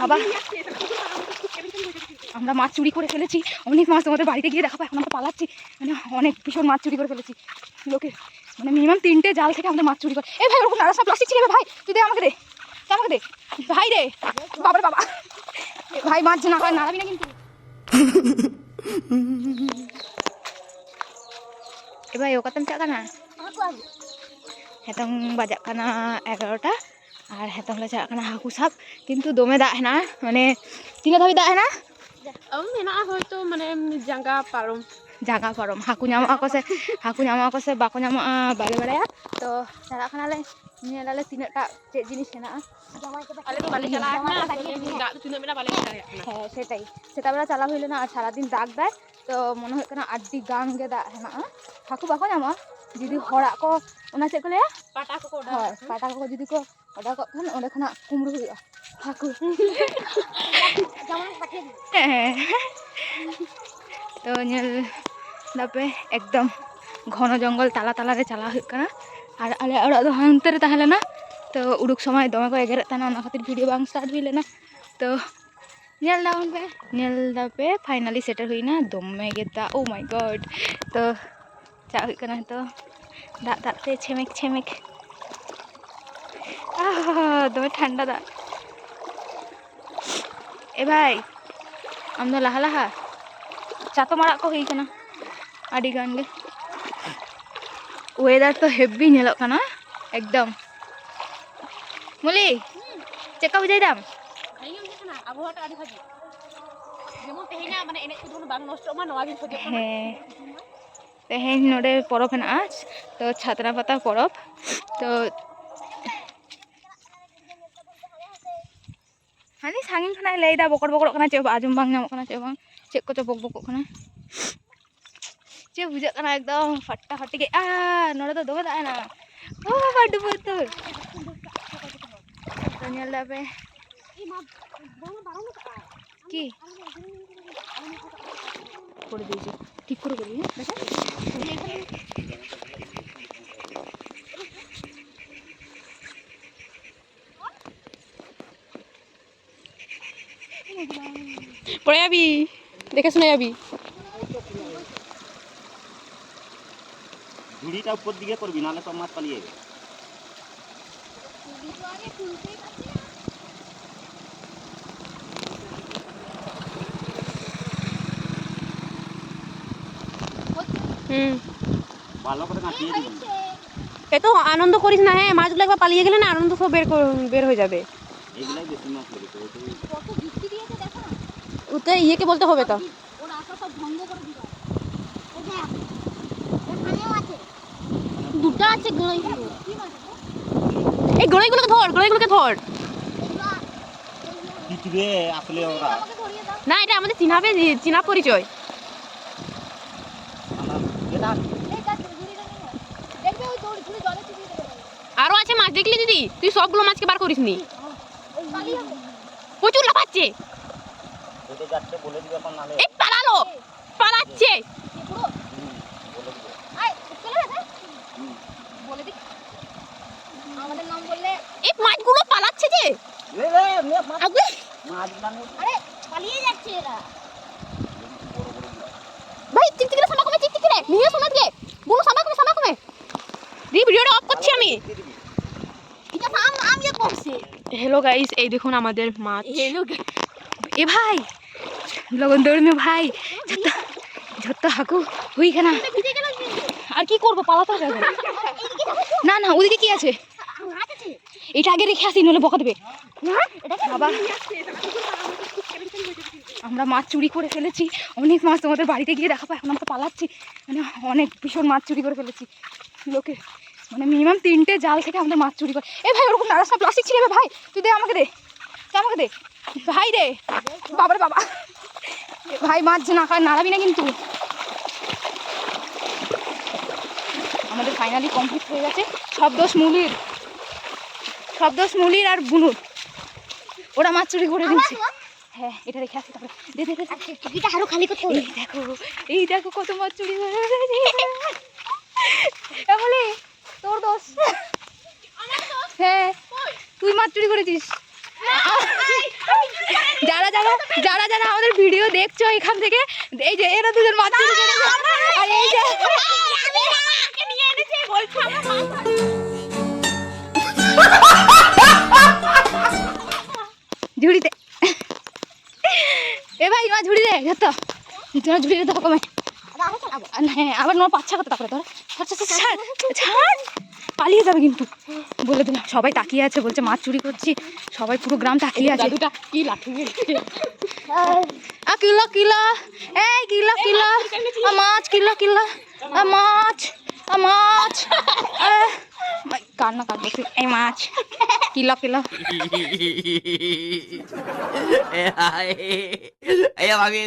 বাবা আমরা মাছ চুরি করে ফেলেছি, অনেক মাছ তোমাদের বাড়িতে গিয়ে দেখাবো। এখন আমরা পালাচ্ছি, মানে অনেক ভীষণ মাছ চুরি করে ফেলেছি। লোকে মানে মিনিমাম 3টে জাল থেকে আমাদের মাছ চুরি করে। এ ভাই ওরকম নাড়াস না, প্লাস্টিক ছিঁড়ে ভাই, তুই দে আমাকে, দে আমাকে দে ভাই রে। বাবার বাবা ভাই মাছ না হয় নাড়াবি না কিন্তু। এবার ও কতম চাকা না হেতং বাজাক kana 11টা আর হেতং la চাকা kana হাকু সাপ, কিন্তু দমে দাগ হেনা মানে তিনা ধাবি দাগ হেনা mena'a hoyto mane jangga parom jaga parom haku nyama ako se bako nyama bale bale ya to cara kana le nyelale tinata cek jinis hena'a ale to bale chala na dak tu tinok mena bale chala ya হ্যাঁ সেটাই, সেটা বেলা চালা হইলো না। আর সারাদিন দাগ দেয় তো মনে হয় কেন আড্ডি গান গে দাগ হেনা'a হাকু bako nyama যদি হড়াক ko ona cek ko leya pata ko oda হয় পাটা ko যদি ko oda ko kan onde khana kumru huya haku jaman pathie তো nyel dape একদম ঘন জঙ্গল তালা তালারে চালা হইক কানা। আর আলে ওড়াগ do hante re tahale na তো উড়ুক সময় দমে ko এগেরে তানা না খাতির ভিডিও বাং স্টার্ট হইলে না। তো nyel daun pe nyel dape finally settle হইনা দমে গেতা ও মাই গড। তো চা হইক কানা তো দাগ দাগ তে ছেমেক ছেমেক দমে ঠান্ডা দাগ। এ ভাই আমদো লাহা লাহা চাতো মারাক ko ᱦᱩᱭ ᱠᱟᱱᱟ ᱟᱹᱰᱤ ᱜᱟᱱ ᱜᱮ। ওয়েদার তো হেভি ᱧᱮᱞᱚᱜ ᱠᱟᱱᱟ একদম। মুলি চেকা বুঝাই দাম ayo kana abuha ta adi bhagi jemon tehena mane enek ko dun bang nosto ma noa gin khojok kana হ্যাঁ তেহেন নোডে পরব হেনা তো ছাতরা পাতা পরব। তো হানি সাঙ্গিন খানাই লাই দা বকর বকর kana চেক আজম বাং নামক kana চেক বাং চেক ko বক বক kana চেক বুঝা kana একদম ফাট্টা ফাটি গে নোডে তো দমে দায় না ও বাবা ডুবো তো নিয়াল দাবে কি করে দিয়েছি ঠিক করে করি পড়ে যাবি দেখে শুনে যাবি ঝুড়িটা উপর দিকে করবি নাহলে সব মাছ পালিয়ে যাবে। ভালো করে কাটিয়ে দিবি। এত আনন্দ করিস না। হ্যাঁ মাছগুলো একবার পালিয়ে গেলে না আনন্দ সব বের হয়ে যাবে। এইগুলাই বেশি মাছ লাগে তো কত যুক্তি দিয়েছে দেখো না। ওতে ইয়েকে বলতে হবে তো ওর আশা সব ভঙ্গ করে দিবা। ওখানেও আছে দুটো আছে গড়াই কি মাছ এই গড়াইগুলোকে ধর পিটবে আসলে ওরা আমাকে ধরিয়ে দাও। না এটা আমাদের চিনা পরিচয়। এটা এই কাজ ধরিয়ে দাও। দেখবে ওই দড়ি ধরে জলে চুবিয়ে দেবে। আরো আছে মাছ দেখলি দিদি তুই সবগুলো মাছকে বার করিসনি। ওই পালিয়ে হবে। প্রচুর লাফাচ্ছে। ওইটা যাচ্ছে বলে দিবে এখন নালে এই পালাচ্ছে পুরো বলে দিবে। আয় চলে যা বলে দি আমাদের নাম বললে এই মাছগুলো পালাচ্ছে যে মাছ আগে আরে পালিয়ে যাচ্ছে এরা। ভাই চিকচিকি রে সামা কমে চিকচিকি রে নিয়ে শোনা দিয়ে বলো সামা কমে দি ভিডিওটা অফ করছি আমি। এটা আমি করছি। হ্যালো গাইস এই দেখুন আমাদের মাছ। হ্যালো এ ভাই লগন দৌড়মে ভাই যত হাকু হুই খানা আর কি করব পালাতে হবে। না না ওদিকে কি আছে এটা আগে রেখে আসি নলে বকা দেবে বাবা। আমরা মাছ চুরি করে ফেলেছি, অনেক মাছ তোমাদের বাড়িতে গিয়ে দেখাবো। এখন আমরা পালাচ্ছি, মানে অনেক ভীষণ মাছ চুরি করে ফেলেছি। লোকে মানে মিনিমাম 3টে জাল থেকে আমাদের মাছ চুরি করে। এ ভাই ওরকম নাড়াস না, প্লাস্টিক ছিঁড়ে ভাই, তুই দে আমাকে, দে আমাকে দে ভাই রে। বাবারে বাবা ভাই মাছ না খায় নাড়াবি না কিন্তু। আমাদের ফাইনালি কমপ্লিট হয়ে গেছে। সব দোষ মুলির আর বুনুর, ওরা মাছ চুরি করে দিচ্ছে। হ্যাঁ এটা রেখে আসি তারপরে দে টিকিটা আরো খালি করতে হবে। এই দেখো কত মাছ চুরি করে বলে তোর দোষ। হ্যাঁ তুই মাছ চুরি করেছিস। যারা যারা যারা আমাদের ভিডিও দেখছো এখান থেকে, এই যে এরা দুজন মাছ চুরি করেছে, আর এই যে ঝুড়িতে, এ ভাই মা ঝুড়ি দে যত তোমার ঝুড়ি দে কমে। হ্যাঁ আবার তোমার পাচ্ছা কত তারপরে ধর, ছাড় পালিয়ে যাবে কিন্তু বলে দিলাম। সবাই তাকিয়ে আছে, বলছে মাছ চুরি করছি, সবাই পুরো গ্রাম তাকিয়ে আছে। দাদুটা কি লাঠি কিলো কিলো, এই কিলো কিলো, মাছ কিলো কিলো, মাছ মাছ, কান্না কাটবে এই মাছ কিলো কিলো। Ayan, mami.